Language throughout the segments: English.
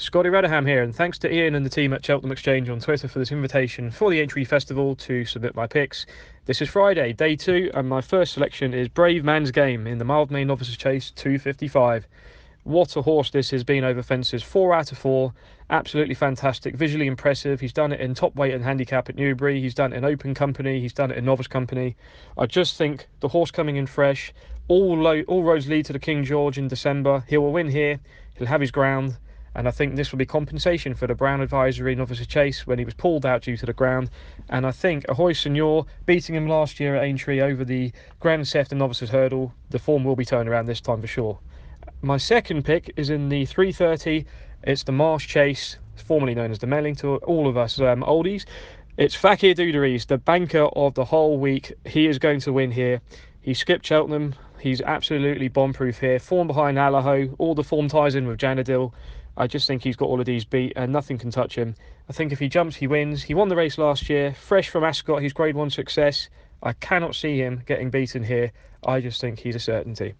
Scotty Radagham here, and thanks to Ian and the team at Cheltenham Exchange on Twitter for this invitation for the Aintree Festival to submit my picks. This is Friday, day 2, and my first selection is Brave Man's Game in the Mildmay Novices Chase 255. What a horse this has been over fences, 4 out of 4, absolutely fantastic, visually impressive. He's done it in top weight and handicap at Newbury, he's done it in open company, he's done it in novice company. I just think the horse coming in fresh, all roads lead to the King George in December. He will win here, he'll have his ground. And I think this will be compensation for the Brown Advisory Novices Chase when he was pulled out due to the ground. And I think Ahoy Senor, beating him last year at Aintree over the Grand Theft and Novices Hurdle, the form will be turned around this time for sure. My second pick is in the 330. It's the Marsh Chase, formerly known as the Melling to all of us oldies. It's Fakir Duderies, the banker of the whole week. He is going to win here. He skipped Cheltenham. He's absolutely bomb-proof here. Form behind Allaho. All the form ties in with Janadil. I just think he's got all of these beat and nothing can touch him. I think if he jumps, he wins. He won the race last year. Fresh from Ascot, his Grade 1 success. I cannot see him getting beaten here. I just think he's a certainty.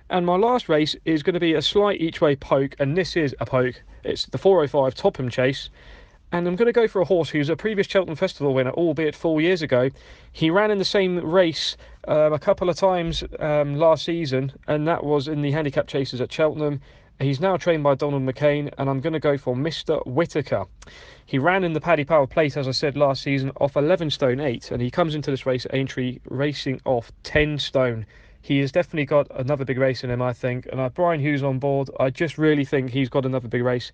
And my last race is going to be a slight each-way poke, and this is a poke. It's the 405 Topham Chase. And I'm going to go for a horse who's a previous Cheltenham Festival winner, albeit 4 years ago. He ran in the same race a couple of times last season, and that was in the handicap chases at Cheltenham. He's now trained by Donald McCain, and I'm going to go for Mr. Whitaker. He ran in the Paddy Power Plate, as I said, last season off 11 stone 8, and he comes into this race at Aintree racing off 10 stone. He has definitely got another big race in him, I think, and Brian Hughes on board. I just really think he's got another big race,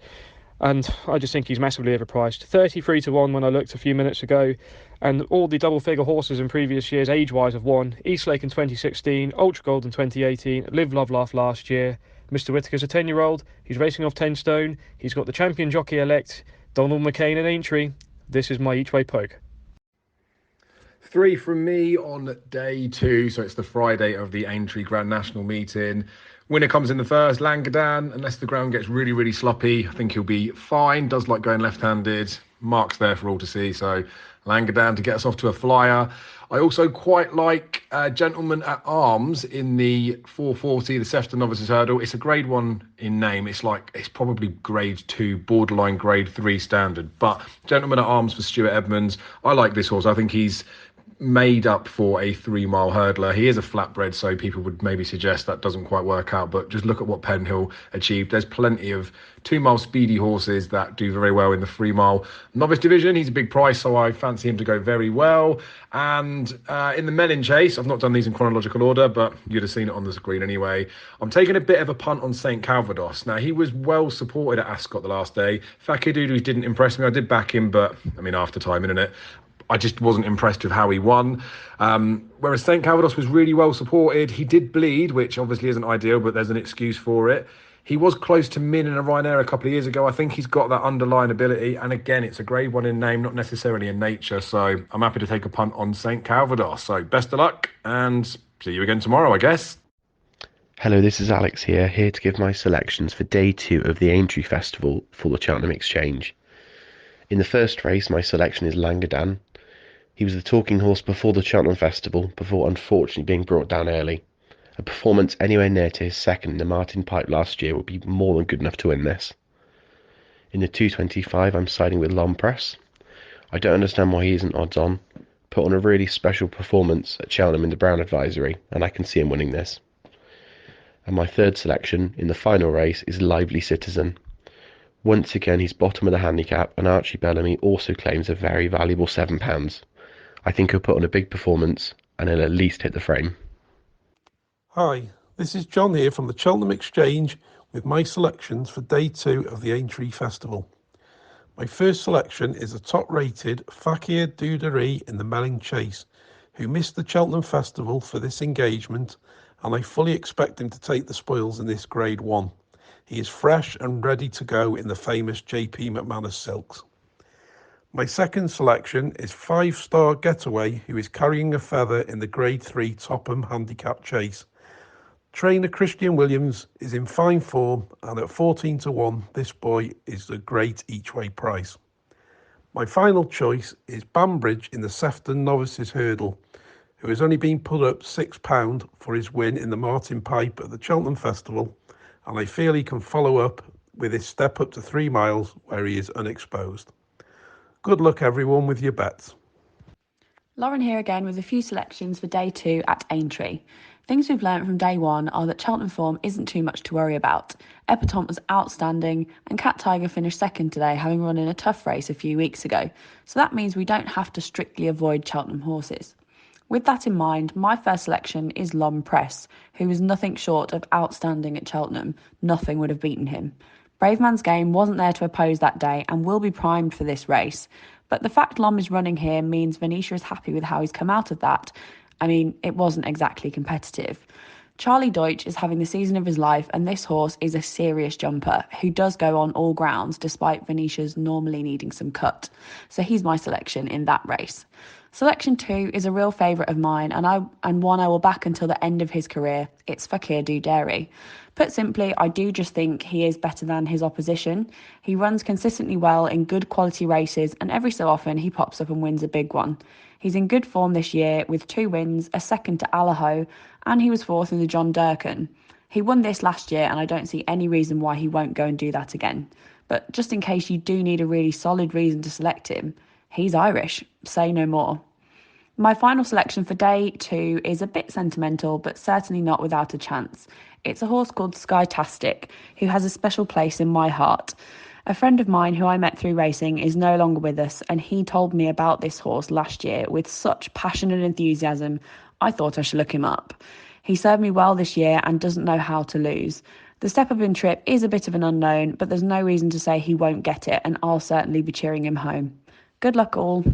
and I just think he's massively overpriced. 33 to 1 when I looked a few minutes ago, and all the double figure horses in previous years age-wise have won. Eastlake in 2016, Ultra Gold in 2018, Live Love Laugh last year. Mr. Whitaker's a 10-year-old, he's racing off 10 stone, he's got the champion jockey-elect, Donald McCain and Aintree. This is my each-way poke. 3 from me on day 2, so it's the Friday of the Aintree Grand National meeting. Winner comes in the first, Langadan. Unless the ground gets really, really sloppy, I think he'll be fine. Does like going left-handed. Mark's there for all to see, so Langadan to get us off to a flyer. I also quite like Gentleman at Arms in the 440, the Sefton Novices Hurdle. It's a Grade 1 in name. It's probably Grade 2, borderline Grade 3 standard. But Gentleman at Arms for Stuart Edmonds. I like this horse. I think he's made up for a 3-mile hurdler. He is a flatbred, so people would maybe suggest that doesn't quite work out, but just look at what Penhill achieved. There's plenty of 2-mile speedy horses that do very well in the 3-mile novice division. He's a big price, so I fancy him to go very well. And in the Melling Chase, I've not done these in chronological order, but you'd have seen it on the screen anyway. I'm taking a bit of a punt on St. Calvados. Now, he was well supported at Ascot the last day. Fakir Dudu didn't impress me. I did back him, but I mean, after time, isn't it? I just wasn't impressed with how he won. Whereas St. Calvados was really well supported. He did bleed, which obviously isn't ideal, but there's an excuse for it. He was close to Min in a Ryanair a couple of years ago. I think he's got that underlying ability. And again, it's a Grade 1 in name, not necessarily in nature. So I'm happy to take a punt on St. Calvados. So best of luck and see you again tomorrow, I guess. Hello, this is Alex here to give my selections for day 2 of the Aintree Festival for the Cheltenham Exchange. In the first race, my selection is Langadan. He was the talking horse before the Cheltenham Festival, before unfortunately being brought down early. A performance anywhere near to his second in the Martin Pipe last year would be more than good enough to win this. In the 225, I'm siding with Presse. I don't understand why he isn't odds on. Put on a really special performance at Cheltenham in the Brown Advisory, and I can see him winning this. And my third selection in the final race is Lively Citizen. Once again, he's bottom of the handicap, and Archie Bellamy also claims a very valuable £7. I think he'll put on a big performance and he'll at least hit the frame. Hi, this is John here from the Cheltenham Exchange with my selections for day 2 of the Aintree Festival. My first selection is a top-rated Fakir Duderie in the Melling Chase, who missed the Cheltenham Festival for this engagement, and I fully expect him to take the spoils in this Grade 1. He is fresh and ready to go in the famous JP McManus silks. My second selection is 5-star Getaway, who is carrying a feather in the Grade 3 Topham Handicap Chase. Trainer Christian Williams is in fine form, and at 14 to 1, this boy is a great each-way price. My final choice is Banbridge in the Sefton Novices Hurdle, who has only been put up £6 for his win in the Martin Pipe at the Cheltenham Festival, and I feel he can follow up with his step up to 3 miles where he is unexposed. Good luck everyone with your bets. Lauren here again with a few selections for day 2 at Aintree. Things we've learnt from day 1 are that Cheltenham form isn't too much to worry about. Epatante was outstanding and Cat Tiger finished second today, having run in a tough race a few weeks ago, so that means we don't have to strictly avoid Cheltenham horses. With that in mind, my first selection is Presse, who was nothing short of outstanding at Cheltenham. Nothing would have beaten him. Brave Man's Game wasn't there to oppose that day and will be primed for this race. But the fact Lom is running here means Venetia is happy with how he's come out of that. I mean, it wasn't exactly competitive. Charlie Deutsch is having the season of his life, and this horse is a serious jumper who does go on all grounds despite Venetia's normally needing some cut. So he's my selection in that race. Selection 2 is a real favourite of mine and one I will back until the end of his career. It's Fakir Du Dairy. Put simply, I do just think he is better than his opposition. He runs consistently well in good quality races, and every so often he pops up and wins a big one. He's in good form this year with 2 wins, a second to Allaho, and he was 4th in the John Durkan. He won this last year, and I don't see any reason why he won't go and do that again. But just in case you do need a really solid reason to select him, he's Irish. Say no more. My final selection for day 2 is a bit sentimental, but certainly not without a chance. It's a horse called Skytastic, who has a special place in my heart. A friend of mine who I met through racing is no longer with us, and he told me about this horse last year with such passion and enthusiasm, I thought I should look him up. He served me well this year and doesn't know how to lose. The step-up in trip is a bit of an unknown, but there's no reason to say he won't get it, and I'll certainly be cheering him home. Good luck all.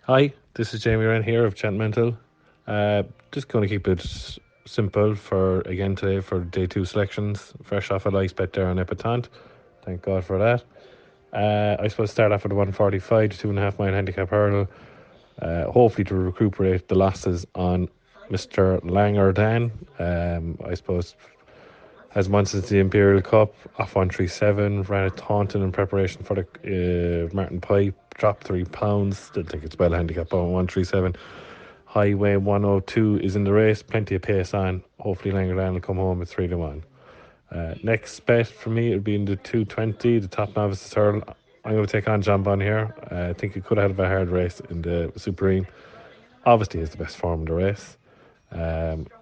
Hi, this is Jamie Wren here of Chantmental. Just going to keep it simple for again today for day 2 selections. Fresh off a nice bet there on Epatante. Thank God for that. I suppose start off with a 145 to 2.5 mile handicap hurdle. Hopefully to recuperate the losses on Mr. Langerdan. I suppose has won since the Imperial Cup, off 137, ran at Taunton in preparation for the Martin Pipe, dropped £3. Still think it's well handicapped on 137. Highway 102 is in the race, plenty of pace on. Hopefully Langerdan will come home at 3-1. Next bet for me would be in the 220, the top novices hurdle. I'm going to take on Jonbon here. I think he could have had a hard race in the Supreme. Obviously, he has the best form in the race.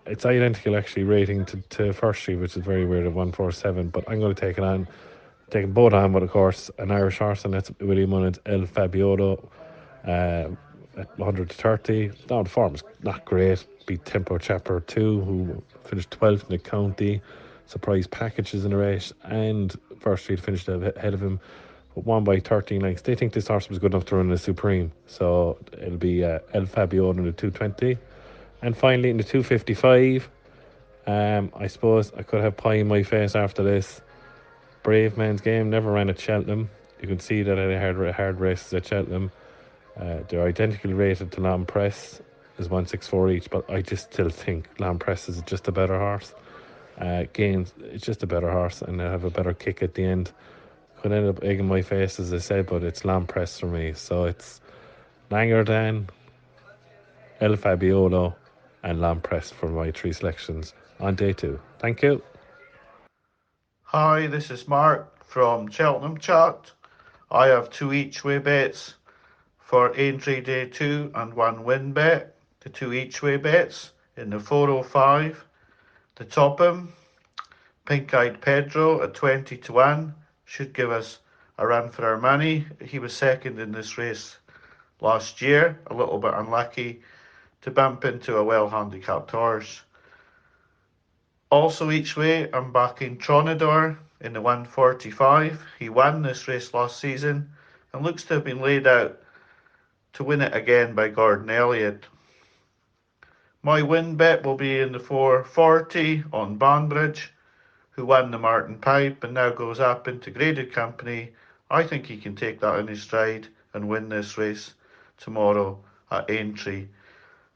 It's identical actually rating to First Street, which is very weird at 147, but I'm going to take them both on with, of course, an Irish horse, and that's William Munn's El Fabiolo at 130. Now the form is not great. Beat Tempo Chapper 2, who finished 12th in the county. Surprise packages in the race, and First Street finished ahead of him, but won by 13 lengths. They think this horse was good enough to run in the Supreme, so it'll be El Fabiolo in the 220. And finally, in the 255, I suppose I could have pie in my face after this. Brave Man's Game never ran at Cheltenham. You can see that I had hard races at Cheltenham. They're identically rated to Presse, is 164 each, but I just still think Presse is just a better horse. Gains, it's just a better horse, and they have a better kick at the end. Could end up egging my face, as I said, but it's Presse for me. So it's Langerdan, El Fabiolo, and Presse for my 3 selections on day 2. Thank you. Hi, this is Mark from Cheltenham Chart. I have 2 each way bets for Aintree day 2 and 1 win bet. The 2 each way bets in the 405. The Topham, Pink Eyed Pedro at 20-1 should give us a run for our money. He was second in this race last year, a little bit unlucky to bump into a well handicapped horse. Also each way, I'm backing Tronador in the 145. He won this race last season and looks to have been laid out to win it again by Gordon Elliott. My win bet will be in the 440 on Banbridge, who won the Martin Pipe and now goes up into graded company. I think he can take that in his stride and win this race tomorrow at Aintree.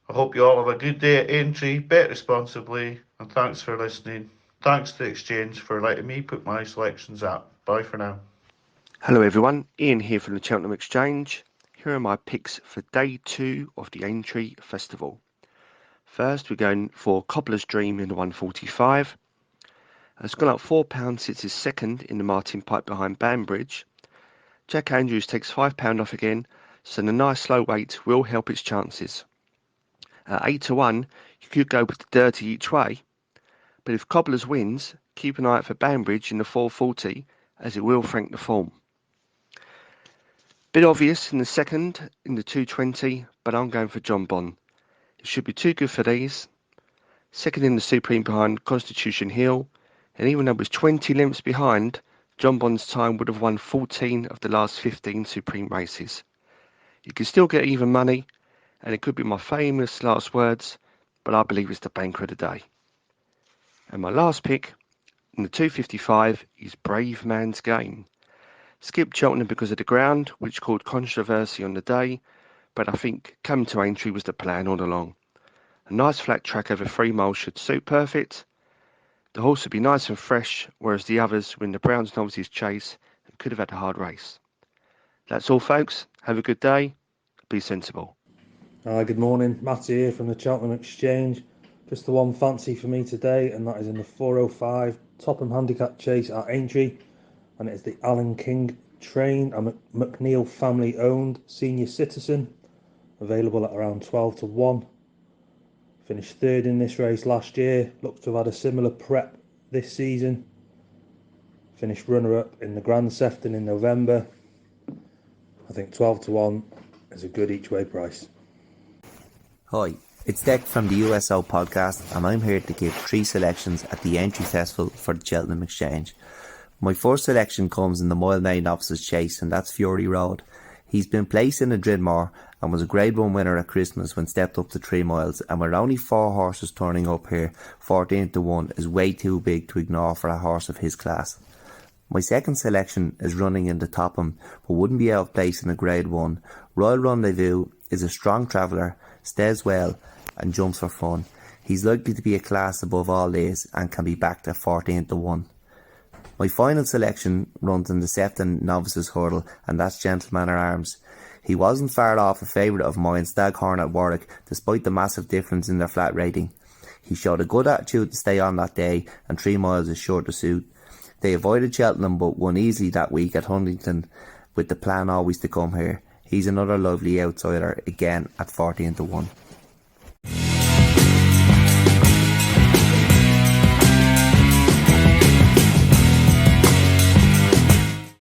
I hope you all have a good day at Aintree, bet responsibly, and thanks for listening. Thanks to Exchange for letting me put my selections up. Bye for now. Hello everyone, Ian here from the Cheltenham Exchange. Here are my picks for day 2 of the Aintree Festival. First we're going for Cobbler's Dream in the 145. Has gone up £4 since his second in the Martin Pipe behind Banbridge. Jack Andrews takes £5 off again, so the nice slow weight will help its chances. At 8-1, you could go with the dirty each way, but if Cobblers wins, keep an eye out for Banbridge in the 440, as it will frank the form. Bit obvious in the second, in the 220, but I'm going for Jonbon. It should be too good for these. Second in the Supreme behind Constitution Hill, and even though it was 20 lengths behind, Jonbon's time would have won 14 of the last 15 Supreme races. You can still get even money, and it could be my famous last words, but I believe it's the banker of the day. And my last pick in the 255 is Brave Man's Game. Skipped Cheltenham because of the ground, which caused controversy on the day, but I think coming to Aintree was the plan all along. A nice flat track over 3 miles should suit perfect. The horse would be nice and fresh, whereas the others were in the Browns Novices chase and could have had a hard race. That's all, folks. Have a good day. Be sensible. Hi, good morning. Matty here from the Cheltenham Exchange. Just the one fancy for me today, and that is in the 405 Topham Handicap chase at Aintree, and it is the Alan King train, a McNeil family owned senior citizen, available at around 12-1. Finished third in this race last year, looks to have had a similar prep this season. Finished runner-up in the Grand Sefton in November. I think 12-1 is a good each way price. Hi, it's Deck from the USO podcast, and I'm here to give 3 selections at the Aintree Festival for the Cheltenham Exchange. My first selection comes in the Mildmay Novices chase, and that's Fury Road. He's been placed in a Dridmore and was a Grade 1 winner at Christmas when stepped up to 3 miles, and with only 4 horses turning up here, 14-1 is way too big to ignore for a horse of his class. My second selection is running in the Topham, but wouldn't be out of place in a Grade 1. Royal Rendezvous is a strong traveller, stays well and jumps for fun. He's likely to be a class above all these and can be backed at 14-1. My final selection runs in the Sefton Novices Hurdle, and that's Gentleman at Arms. He wasn't far off a favourite of mine, Staghorn at Warwick, despite the massive difference in their flat rating. He showed a good attitude to stay on that day, and 3 miles is sure to suit. They avoided Cheltenham but won easily that week at Huntington, with the plan always to come here. He's another lovely outsider, again at 14-1.